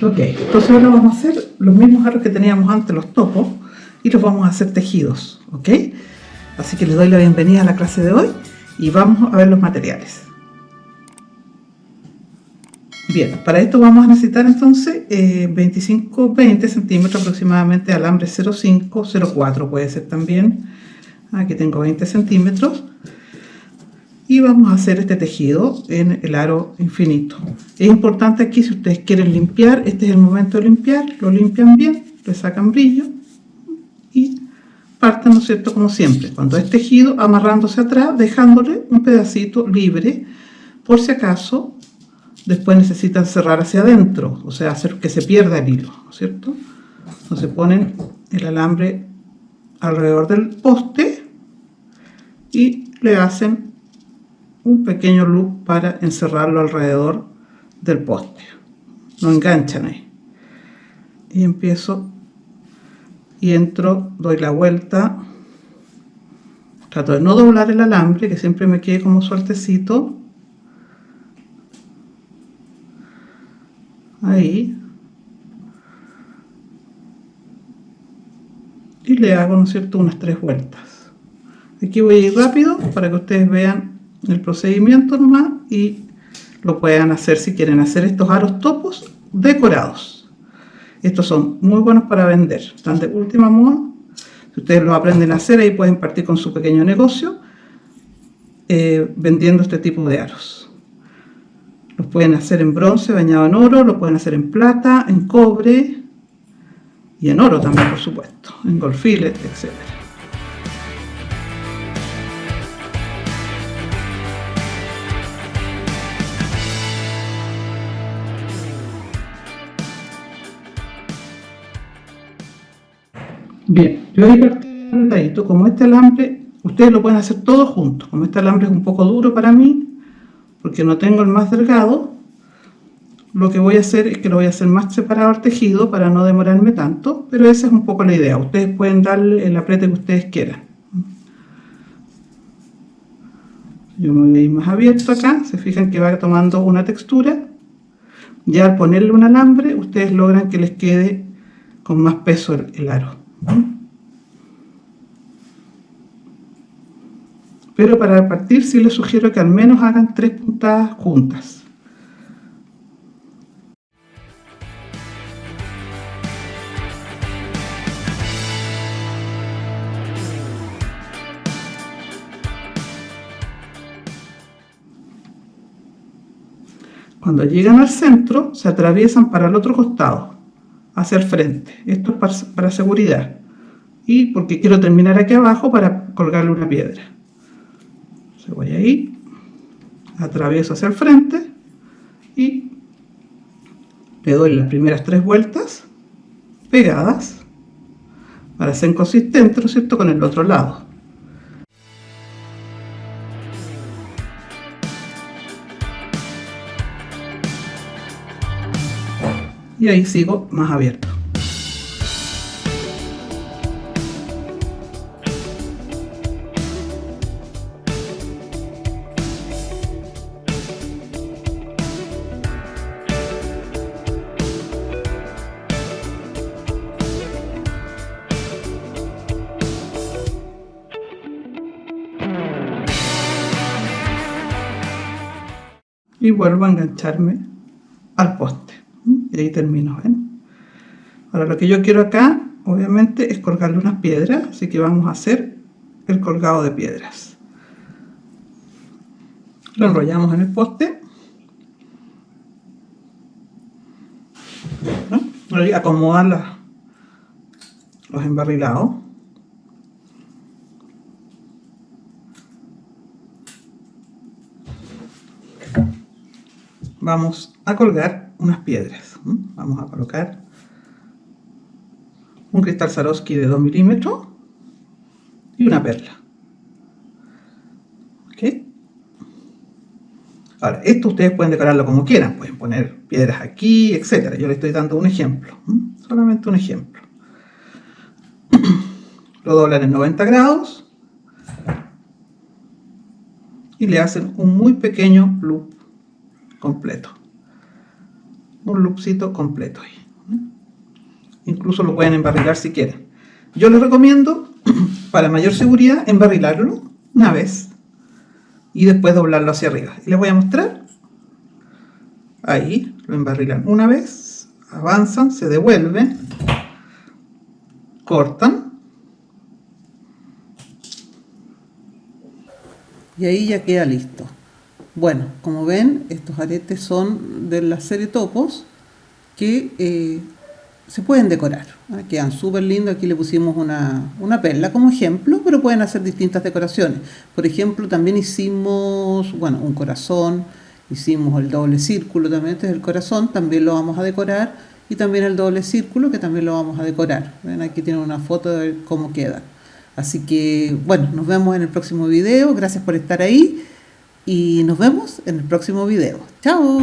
Ok, entonces ahora vamos a hacer los mismos aros que teníamos antes, los topos, y los vamos a hacer tejidos, ¿ok? Así que les doy la bienvenida a la clase de hoy y vamos a ver los materiales. Bien, para esto vamos a necesitar entonces 20 centímetros aproximadamente de alambre 0,5, 0,4 puede ser también. Aquí tengo 20 centímetros. Y vamos a hacer este tejido en el aro infinito. Es importante aquí, si ustedes quieren limpiar, este es el momento de limpiar, lo limpian bien, le sacan brillo y parten, ¿no es cierto?, como siempre, cuando es tejido, amarrándose atrás, dejándole un pedacito libre, por si acaso después necesitan cerrar hacia adentro, o sea, hacer que se pierda el hilo, ¿no es cierto? Entonces ponen el alambre alrededor del poste y le hacen un pequeño loop para encerrarlo alrededor del poste. Lo enganchan ahí. Y empiezo y entro, doy la vuelta. Trato de no doblar el alambre, que siempre me quede como sueltecito. Ahí. Y le hago, ¿no es cierto?, unas 3 vueltas. Aquí voy a ir rápido para que ustedes vean el procedimiento nomás y lo puedan hacer si quieren hacer estos aros topos decorados. Estos son muy buenos para vender, están de última moda. Si ustedes los aprenden a hacer, ahí pueden partir con su pequeño negocio vendiendo este tipo de aros. Los pueden hacer en bronce bañado en oro, lo pueden hacer en plata, en cobre y en oro también, por supuesto, en gold fillet, etc. Bien, yo ahí partí un detallito. Como este alambre, ustedes lo pueden hacer todo juntos. Como este alambre es un poco duro para mí, porque no tengo el más delgado, lo que voy a hacer es que lo voy a hacer más separado al tejido para no demorarme tanto, pero esa es un poco la idea. Ustedes pueden darle el apriete que ustedes quieran. Yo me voy a ir más abierto acá, se fijan que va tomando una textura. Ya al ponerle un alambre, ustedes logran que les quede con más peso el aro. Pero para partir sí les sugiero que al menos hagan 3 puntadas juntas. Cuando llegan al centro, se atraviesan para el otro costado, hacia el frente. Esto es para seguridad. Y porque quiero terminar aquí abajo para colgarle una piedra. Entonces voy ahí, atravieso hacia el frente y le doy las primeras 3 vueltas pegadas para ser consistente, ¿no es cierto?, con el otro lado. Y ahí sigo más abierto. Y vuelvo a engancharme al poste. Y ahí termino, ¿ven? Ahora lo que yo quiero acá, obviamente, es colgarle unas piedras, así que vamos a hacer el colgado de piedras. Lo enrollamos en el poste, ¿no? Ahora acomodar los embarrilados. Vamos a colgar unas piedras. Vamos a colocar un cristal Swarovski de 2 milímetros y una perla. ¿Ok? Ahora, esto ustedes pueden decorarlo como quieran. Pueden poner piedras aquí, etc. Yo les estoy dando un ejemplo. Solamente un ejemplo. Lo doblan en 90 grados y le hacen un muy pequeño loop completo. un lookcito completo ahí. Incluso lo pueden embarrilar si quieren. Yo les recomiendo, para mayor seguridad, embarrilarlo una vez y después doblarlo hacia arriba. Y les voy a mostrar. Ahí lo embarrilan una vez, avanzan, se devuelven, cortan y ahí ya queda listo. Bueno, como ven, estos aretes son de la serie Topos que se pueden decorar, ¿eh? Quedan súper lindos. Aquí le pusimos una perla como ejemplo, pero pueden hacer distintas decoraciones. Por ejemplo, también hicimos, bueno, un corazón, hicimos el doble círculo también. Este es el corazón, también lo vamos a decorar, y también el doble círculo, que también lo vamos a decorar. ¿Ven? Aquí tienen una foto de cómo queda. Así que, bueno, nos vemos en el próximo video. Gracias por estar ahí y nos vemos en el próximo video. ¡Chao!